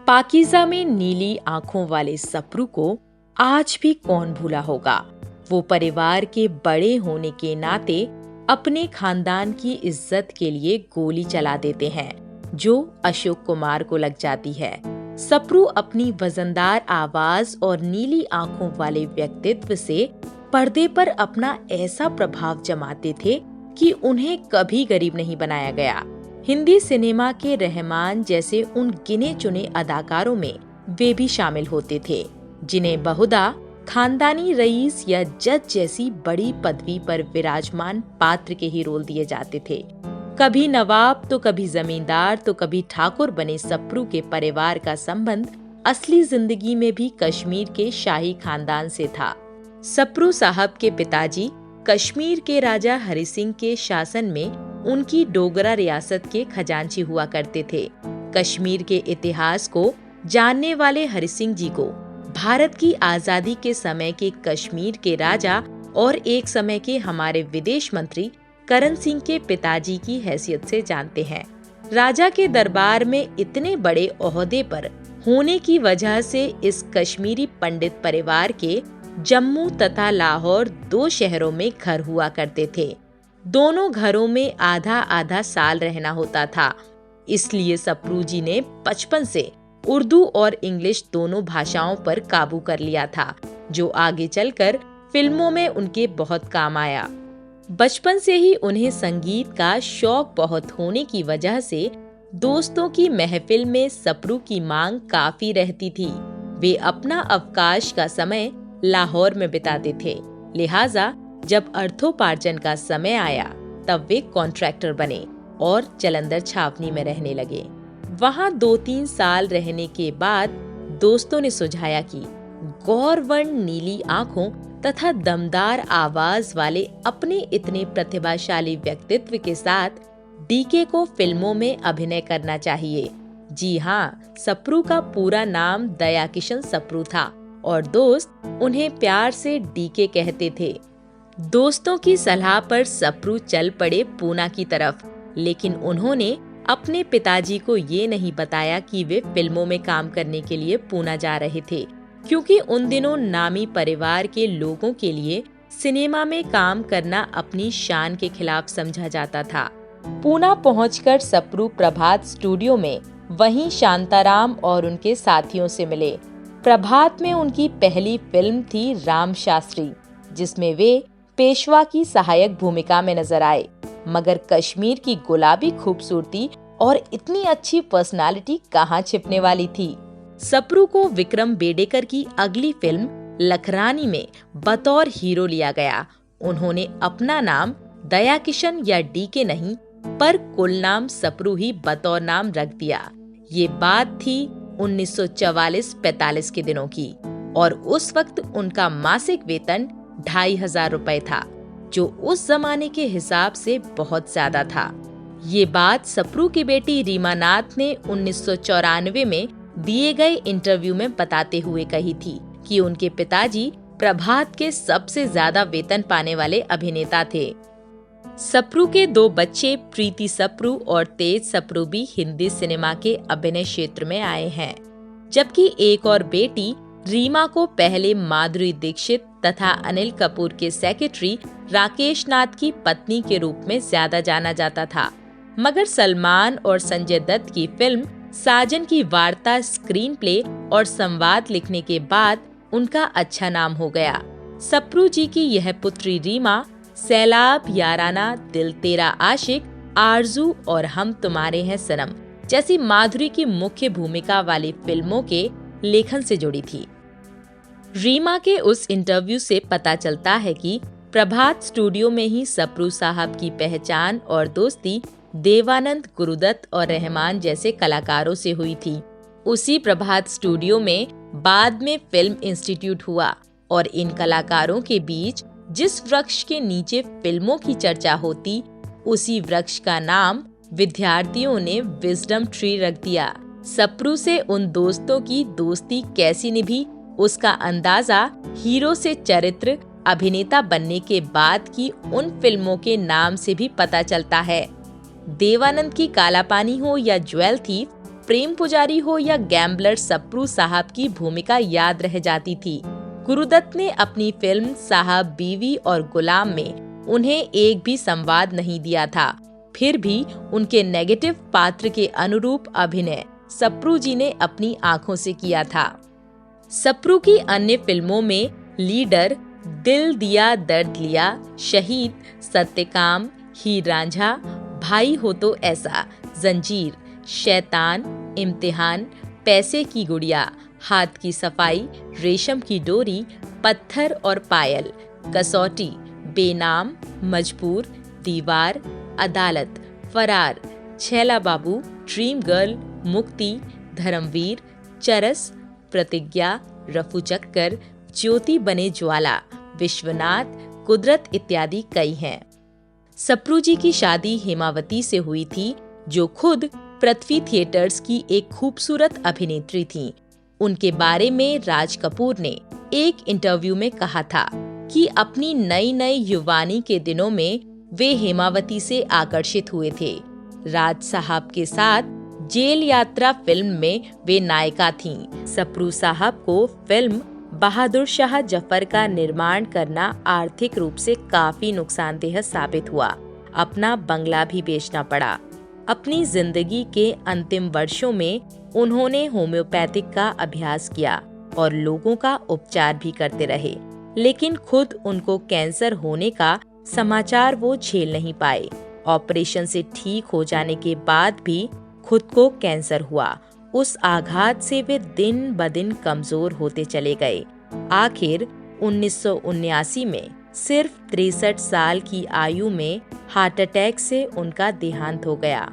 पाकीज़ा में नीली आंखों वाले सप्रू को आज भी कौन भूला होगा। वो परिवार के बड़े होने के नाते अपने खानदान की इज्जत के लिए गोली चला देते हैं, जो अशोक कुमार को लग जाती है। सप्रू अपनी वजनदार आवाज और नीली आंखों वाले व्यक्तित्व से पर्दे पर अपना ऐसा प्रभाव जमाते थे कि उन्हें कभी गरीब नहीं बनाया गया। हिंदी सिनेमा के रहमान जैसे उन गिने चुने अदाकारों में वे भी शामिल होते थे, जिन्हें बहुधा खानदानी रईस या जज जैसी बड़ी पदवी पर विराजमान पात्र के ही रोल दिए जाते थे। कभी नवाब तो कभी जमींदार तो कभी ठाकुर बने सप्रू के परिवार का संबंध असली जिंदगी में भी कश्मीर के शाही खानदान से था। सप्रू साहब के पिताजी कश्मीर के राजा हरि सिंह के शासन में उनकी डोगरा रियासत के खजांची हुआ करते थे। कश्मीर के इतिहास को जानने वाले हरि सिंह जी को भारत की आजादी के समय के कश्मीर के राजा और एक समय के हमारे विदेश मंत्री करण सिंह के पिताजी की हैसियत से जानते हैं। राजा के दरबार में इतने बड़े ओहदे पर होने की वजह से इस कश्मीरी पंडित परिवार के जम्मू तथा लाहौर दो शहरों में घर हुआ करते थे। दोनों घरों में आधा आधा साल रहना होता था। इसलिए सप्रू जी ने बचपन से उर्दू और इंग्लिश दोनों भाषाओं पर काबू कर लिया था, जो आगे चलकर फिल्मों में उनके बहुत काम आया। बचपन से ही उन्हें संगीत का शौक बहुत होने की वजह से दोस्तों की महफिल में सप्रू की मांग काफी रहती थी। वे अपना अवकाश का समय लाहौर में बिताते थे, लिहाजा जब अर्थोपार्जन का समय आया तब वे कॉन्ट्रैक्टर बने और जालंधर छावनी में रहने लगे। वहां 2-3 साल रहने के बाद दोस्तों ने सुझाया कि गौरवर्ण नीली आंखों तथा दमदार आवाज वाले अपने इतने प्रतिभाशाली व्यक्तित्व के साथ डीके को फिल्मों में अभिनय करना चाहिए। जी हाँ, सप्रू का पूरा नाम दया किशन सप्रू था और दोस्त उन्हें प्यार से डीके कहते थे। दोस्तों की सलाह पर सप्रू चल पड़े पूना की तरफ, लेकिन उन्होंने अपने पिताजी को ये नहीं बताया कि वे फिल्मों में काम करने के लिए पूना जा रहे थे, क्योंकि उन दिनों नामी परिवार के लोगों के लिए सिनेमा में काम करना अपनी शान के खिलाफ समझा जाता था। पूना पहुंचकर सप्रू प्रभात स्टूडियो में वहीं शांताराम और उनके साथियों से मिले। प्रभात में उनकी पहली फिल्म थी राम शास्त्री, जिसमें वे पेशवा की सहायक भूमिका में नजर आए, मगर कश्मीर की गुलाबी खूबसूरती और इतनी अच्छी पर्सनालिटी कहाँ छिपने वाली थी। सप्रू को विक्रम बेडेकर की अगली फिल्म लखरानी में बतौर हीरो लिया गया। उन्होंने अपना नाम दया किशन या डीके नहीं, पर कुल नाम सप्रू ही बतौर नाम रख दिया। ये बात थी 1944-45 के दिनों की और उस वक्त उनका मासिक वेतन 2500 रुपए था, जो उस जमाने के हिसाब से बहुत ज्यादा था। ये बात सप्रू की बेटी रीमा नाथ ने 1994 में दिए गए इंटरव्यू में बताते हुए कही थी कि उनके पिताजी प्रभात के सबसे ज्यादा वेतन पाने वाले अभिनेता थे। सप्रू के 2 बच्चे प्रीति सप्रू और तेज सप्रू भी हिंदी सिनेमा के अभिनय क्षेत्र में आए हैं, जबकि एक और बेटी रीमा को पहले माधुरी दीक्षित तथा अनिल कपूर के सेक्रेटरी राकेश नाथ की पत्नी के रूप में ज्यादा जाना जाता था। मगर सलमान और संजय दत्त की फिल्म साजन की वार्ता स्क्रीन प्ले और संवाद लिखने के बाद उनका अच्छा नाम हो गया। सप्रू जी की यह पुत्री रीमा सैलाब, याराना, दिल तेरा आशिक, आरजू और हम तुम्हारे हैं सनम जैसी माधुरी की मुख्य भूमिका वाली फिल्मों के लेखन से जुड़ी थी। रीमा के उस इंटरव्यू से पता चलता है कि प्रभात स्टूडियो में ही सप्रू साहब की पहचान और दोस्ती देवानंद, गुरुदत्त और रहमान जैसे कलाकारों से हुई थी। उसी प्रभात स्टूडियो में बाद में फिल्म इंस्टीट्यूट हुआ और इन कलाकारों के बीच जिस वृक्ष के नीचे फिल्मों की चर्चा होती, उसी वृक्ष का नाम विद्यार्थियों ने विजडम ट्री रख दिया। सप्रू से उन दोस्तों की दोस्ती कैसी निभी, उसका अंदाजा हीरो से चरित्र अभिनेता बनने के बाद की उन फिल्मों के नाम से भी पता चलता है। देवानंद की काला पानी हो या ज्वेल थीफ, प्रेम पुजारी हो या गैम्बलर सप्रू साहब की भूमिका याद रह जाती थी। गुरुदत्त ने अपनी फिल्म साहब बीवी और गुलाम में उन्हें एक भी संवाद नहीं दिया था। फिर भी उनके नेगेटिव पात्र के अनुरूप अभिनय सप्रू जी ने अपनी आंखों से किया था। सप्रू की अन्य फिल्मों में लीडर, दिल दिया दर्द लिया, शहीद, सत्यकाम, हीर रांझा, भाई हो तो ऐसा, जंजीर, शैतान, इम्तिहान, पैसे की गुड़िया, हाथ की सफाई, रेशम की डोरी, पत्थर और पायल, कसौटी, बेनाम, मजबूर, दीवार, अदालत, फरार, छैला बाबू, ड्रीम गर्ल, मुक्ति, धर्मवीर, चरस, प्रतिज्ञा, रफू चक्कर, ज्योति बने ज्वाला, विश्वनाथ, कुदरत इत्यादि कई हैं। सप्रू जी की शादी हेमावती से हुई थी, जो खुद पृथ्वी थिएटर्स की एक खूबसूरत अभिनेत्री थीं। उनके बारे में राज कपूर ने एक इंटरव्यू में कहा था कि अपनी नई नई युवानी के दिनों में वे हेमावती से आकर्षित हुए थे। राज साहब के साथ जेल यात्रा फिल्म में वे नायिका थीं। सप्रू साहब को फिल्म बहादुर शाह जफर का निर्माण करना आर्थिक रूप से काफी नुकसानदेह साबित हुआ। अपना बंगला भी बेचना पड़ा। अपनी जिंदगी के अंतिम वर्षों में उन्होंने होम्योपैथिक का अभ्यास किया और लोगों का उपचार भी करते रहे, लेकिन खुद उनको कैंसर होने का समाचार वो झेल नहीं पाए। ऑपरेशन से ठीक हो जाने के बाद भी खुद को कैंसर हुआ। उस आघात से वे दिन ब दिन कमजोर होते चले गए। आखिर 1979 में सिर्फ 63 साल की आयु में हार्ट अटैक से उनका देहांत हो गया।